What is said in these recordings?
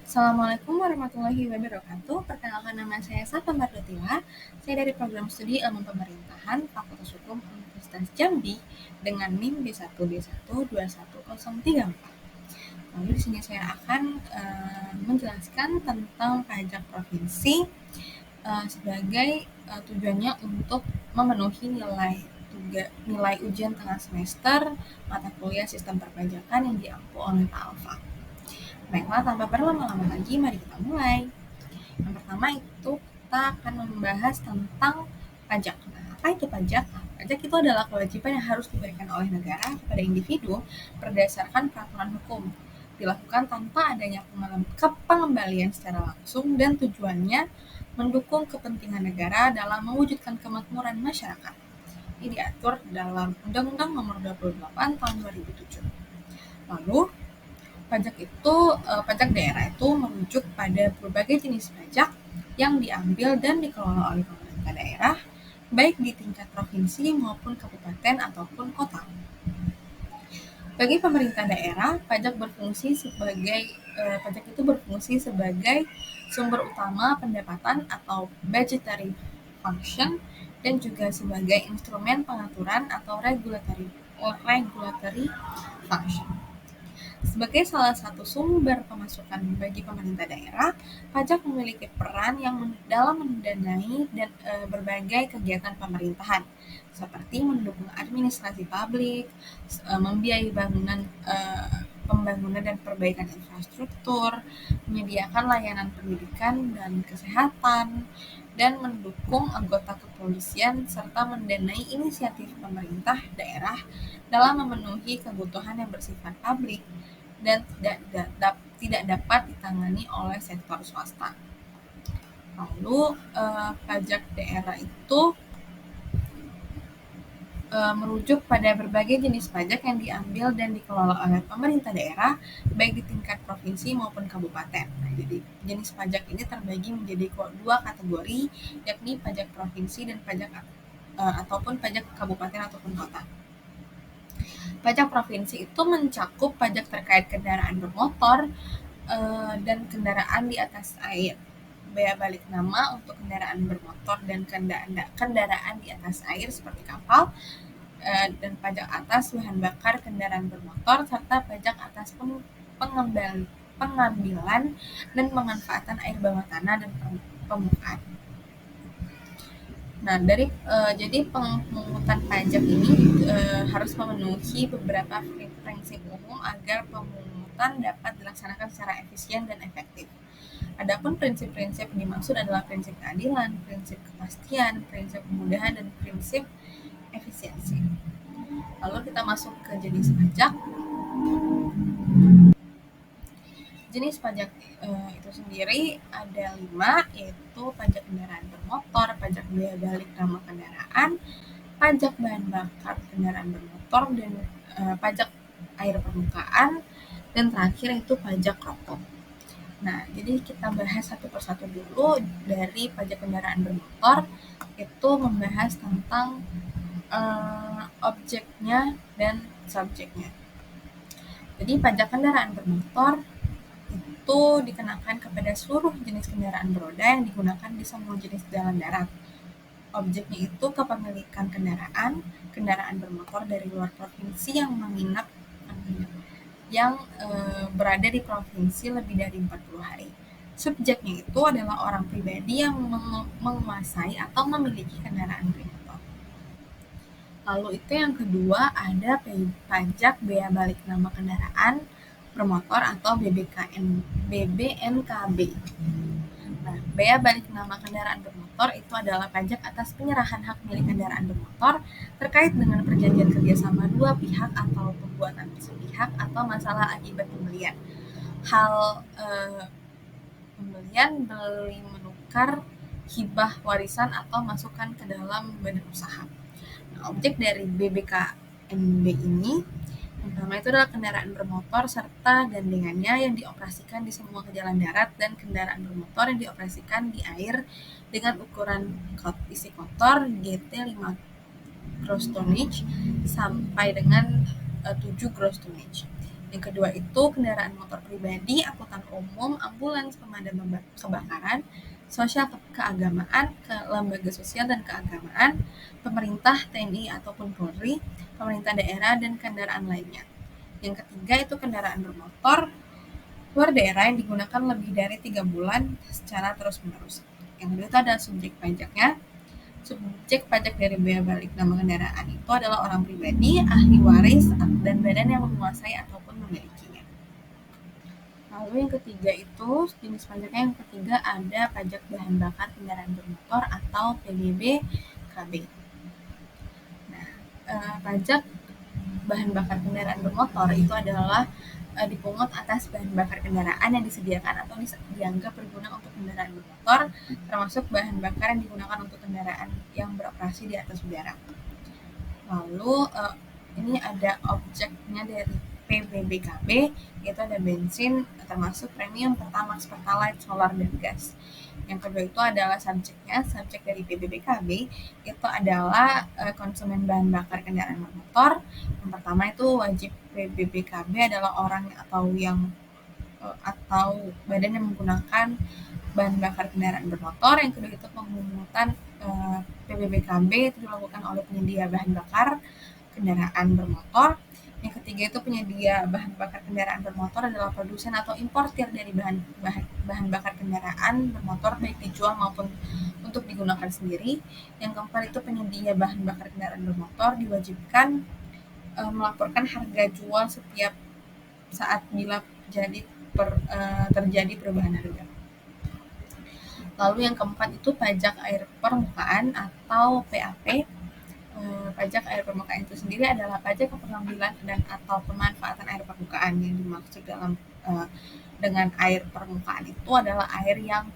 Assalamualaikum warahmatullahi wabarakatuh. Perkenalkan nama saya Sata Mardutila. Saya dari program studi Ilmu Pemerintahan Fakultas Hukum Universitas Jambi dengan NIM B1B1210034. Lalu di sini saya akan menjelaskan tentang pajak provinsi sebagai tujuannya untuk memenuhi nilai ujian tengah semester mata kuliah sistem perpajakan yang diampu oleh Pak Alfa. Baiklah, tanpa berlama-lama lagi, mari kita mulai. Yang pertama itu kita akan membahas tentang pajak. Nah, apa itu pajak? Pajak itu adalah kewajiban yang harus diberikan oleh negara kepada individu berdasarkan peraturan hukum. Dilakukan tanpa adanya pengembalian secara langsung dan tujuannya mendukung kepentingan negara dalam mewujudkan kemakmuran masyarakat. Ini diatur dalam Undang-Undang Nomor 28 Tahun 2007. Lalu, pajak daerah itu merujuk pada berbagai jenis pajak yang diambil dan dikelola oleh pemerintah daerah, baik di tingkat provinsi maupun kabupaten ataupun kota. Bagi pemerintah daerah, pajak itu berfungsi sebagai sumber utama pendapatan atau budgetary function dan juga sebagai instrumen pengaturan atau regulatory function. Sebagai salah satu sumber pemasukan bagi pemerintah daerah, pajak memiliki peran yang dalam mendanai dan berbagai kegiatan pemerintahan, seperti mendukung administrasi publik, membiayai pembangunan dan perbaikan infrastruktur, menyediakan layanan pendidikan dan kesehatan, dan mendukung anggota kepolisian serta mendanai inisiatif pemerintah daerah dalam memenuhi kebutuhan yang bersifat publik dan tidak dapat ditangani oleh sektor swasta. Lalu pajak daerah itu merujuk pada berbagai jenis pajak yang diambil dan dikelola oleh pemerintah daerah, baik di tingkat provinsi maupun kabupaten. Nah, jadi jenis pajak ini terbagi menjadi dua kategori, yakni pajak provinsi dan pajak ataupun pajak kabupaten ataupun kota. Pajak provinsi itu mencakup pajak terkait kendaraan bermotor dan kendaraan di atas air, bea balik nama untuk kendaraan bermotor dan kendaraan di atas air seperti kapal, dan pajak atas bahan bakar kendaraan bermotor, serta pajak atas pengambilan dan pemanfaatan air bawah tanah dan permukaan. Nah, jadi pemungutan pajak ini harus memenuhi beberapa prinsip umum agar pemungutan dapat dilaksanakan secara efisien dan efektif. Adapun prinsip-prinsip yang dimaksud adalah prinsip keadilan, prinsip kepastian, prinsip kemudahan, dan prinsip efisiensi. Lalu kita masuk ke jenis pajak. Jenis pajak itu sendiri ada 5, yaitu pajak kendaraan bermotor, pajak bea balik nama kendaraan, pajak bahan bakar kendaraan bermotor, dan pajak air permukaan, dan terakhir itu pajak rokok. Nah, jadi kita bahas satu persatu dulu. Dari pajak kendaraan bermotor itu membahas tentang objeknya dan subjeknya. Jadi pajak kendaraan bermotor itu dikenakan kepada seluruh jenis kendaraan beroda yang digunakan di semua jenis jalan darat. Objeknya itu kepemilikan kendaraan bermotor dari luar provinsi yang berada di provinsi lebih dari 40 hari. Subjeknya itu adalah orang pribadi yang menguasai atau memiliki kendaraan bermotor. Lalu itu yang kedua ada pajak bea balik nama kendaraan bermotor atau BBNKB. Nah, bea balik nama kendaraan bermotor itu adalah pajak atas penyerahan hak milik kendaraan bermotor terkait dengan perjanjian kerjasama dua pihak atau perbuatan sepihak atau masalah akibat pembelian. Hal pembelian, beli menukar, hibah, warisan, atau masukan ke dalam badan usaha. Nah, objek dari BBKNB ini yang pertama itu adalah kendaraan bermotor serta gandengannya yang dioperasikan di semua jalan darat dan kendaraan bermotor yang dioperasikan di air dengan ukuran isi kotor GT 5 gross tonnage sampai dengan 7 gross tonnage. Yang kedua itu kendaraan motor pribadi, angkutan umum, ambulans, pemadam kebakaran, sosial keagamaan, ke lembaga sosial dan keagamaan, pemerintah, TNI ataupun Polri, pemerintah daerah, dan kendaraan lainnya. Yang ketiga itu kendaraan bermotor luar daerah yang digunakan lebih dari 3 bulan secara terus-menerus. Yang kedua itu ada subjek pajaknya. Subjek pajak dari bea balik nama kendaraan itu adalah orang pribadi, ahli waris, dan badan yang menguasai ataupun memilikinya. Lalu yang ketiga itu, jenis pajaknya yang ketiga ada pajak bahan bakar kendaraan bermotor atau PBBKB. Nah, pajak bahan bakar kendaraan bermotor itu adalah dipungut atas bahan bakar kendaraan yang disediakan atau dianggap berguna untuk kendaraan bermotor, termasuk bahan bakar yang digunakan untuk kendaraan yang beroperasi di atas udara. Lalu ini ada objeknya dari PBBKB, yaitu ada bensin, termasuk premium, Pertamax, Pertalite, solar, dan gas. Yang kedua itu adalah subjeknya. Subjek dari PBBKB itu adalah konsumen bahan bakar kendaraan bermotor. Yang pertama itu wajib PBBKB adalah orang atau badan yang menggunakan bahan bakar kendaraan bermotor. Yang kedua itu pemungutan PBBKB itu dilakukan oleh penyedia bahan bakar kendaraan bermotor. Yang ketiga itu penyedia bahan bakar kendaraan bermotor adalah produsen atau importir dari bahan bakar kendaraan bermotor, baik dijual maupun untuk digunakan sendiri. Yang keempat itu penyedia bahan bakar kendaraan bermotor diwajibkan melaporkan harga jual setiap saat bila terjadi perubahan harga. Lalu yang keempat itu pajak air permukaan atau PAP. Pajak air permukaan itu sendiri adalah pajak pengambilan dan atau pemanfaatan air permukaan. Yang dimaksud dengan air permukaan itu adalah air yang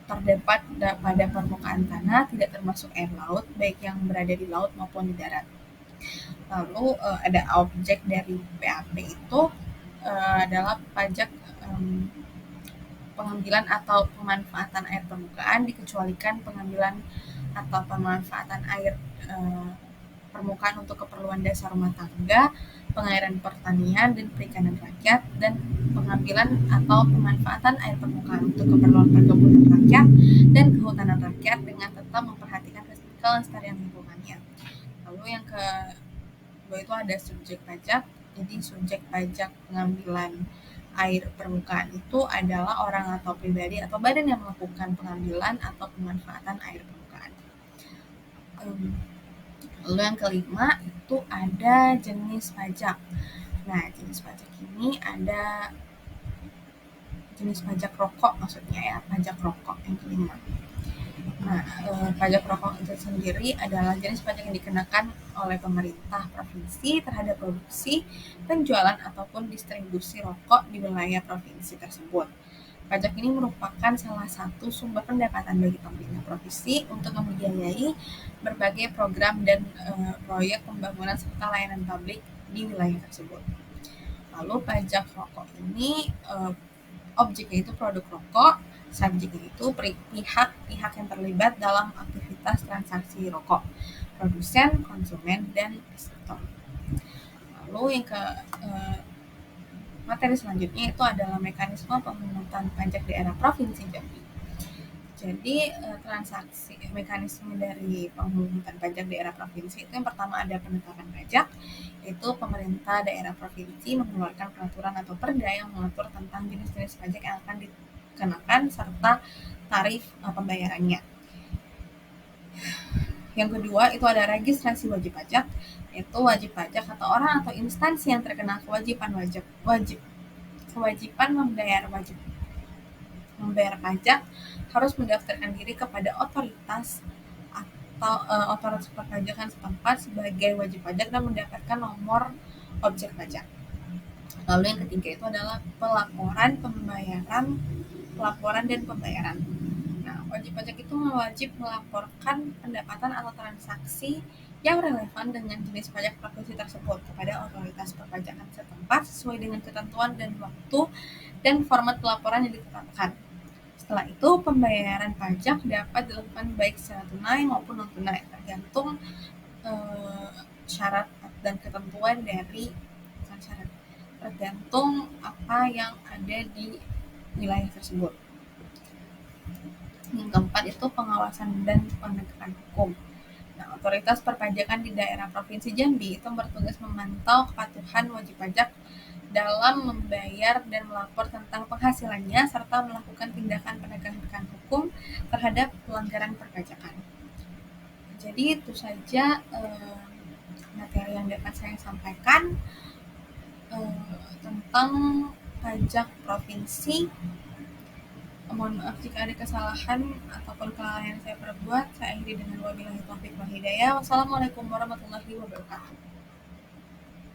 terdapat pada permukaan tanah, tidak termasuk air laut, baik yang berada di laut maupun di darat. Lalu ada objek dari PAP itu adalah pajak pengambilan atau pemanfaatan air permukaan, dikecualikan pengambilan atau pemanfaatan air permukaan untuk keperluan dasar rumah tangga, pengairan pertanian dan perikanan rakyat, dan pengambilan atau pemanfaatan air permukaan untuk keperluan perkebunan rakyat dan kehutanan rakyat dengan tetap memperhatikan kelestarian lingkungannya. Lalu yang kedua itu ada subjek pajak. Jadi subjek pajak pengambilan air permukaan itu adalah orang atau pribadi atau badan yang melakukan pengambilan atau pemanfaatan air permukaan. Lalu yang kelima itu ada jenis pajak. Nah, jenis pajak ini ada jenis pajak rokok, maksudnya ya, pajak rokok yang kelima. Nah, pajak rokok itu sendiri adalah jenis pajak yang dikenakan oleh pemerintah provinsi terhadap produksi, penjualan ataupun distribusi rokok di wilayah provinsi tersebut. Pajak ini merupakan salah satu sumber pendapatan bagi pemerintah provinsi untuk membiayai berbagai program dan proyek pembangunan serta layanan publik di wilayah tersebut. Lalu pajak rokok ini objeknya itu produk rokok, subjeknya itu pihak yang terlibat dalam aktivitas transaksi rokok, produsen, konsumen, dan distributor. Lalu yang materi selanjutnya itu adalah mekanisme pemungutan pajak daerah provinsi Jambi. Jadi mekanisme dari pemungutan pajak daerah provinsi itu yang pertama ada penetapan pajak, yaitu pemerintah daerah provinsi mengeluarkan peraturan atau perda yang mengatur tentang jenis-jenis pajak yang akan dikenakan serta tarif pembayarannya. Yang kedua itu ada registrasi wajib pajak, yaitu wajib pajak atau orang atau instansi yang terkena kewajiban membayar pajak harus mendaftarkan diri kepada otoritas atau otoritas perpajakan setempat sebagai wajib pajak dan mendapatkan nomor objek pajak. Lalu yang ketiga itu adalah pelaporan dan pembayaran. Nah, wajib pajak itu wajib melaporkan pendapatan atau transaksi yang relevan dengan jenis pajak provinsi tersebut kepada otoritas perpajakan setempat sesuai dengan ketentuan dan waktu dan format pelaporan yang ditetapkan. Setelah itu, pembayaran pajak dapat dilakukan baik secara tunai maupun non-tunai, tergantung syarat dan ketentuan dari tergantung apa yang ada di wilayah tersebut. Yang keempat itu pengawasan dan penegakan hukum. Nah, otoritas perpajakan di daerah Provinsi Jambi itu bertugas memantau kepatuhan wajib pajak dalam membayar dan melapor tentang penghasilannya serta melakukan tindakan penegakan hukum terhadap pelanggaran perpajakan. Jadi itu saja materi yang dapat saya sampaikan tentang pajak provinsi. Mohon maaf jika ada kesalahan ataupun kelalaian yang saya perbuat. Saya akhiri dengan wabillahi taufiq wal hidayah. Wassalamualaikum warahmatullahi wabarakatuh.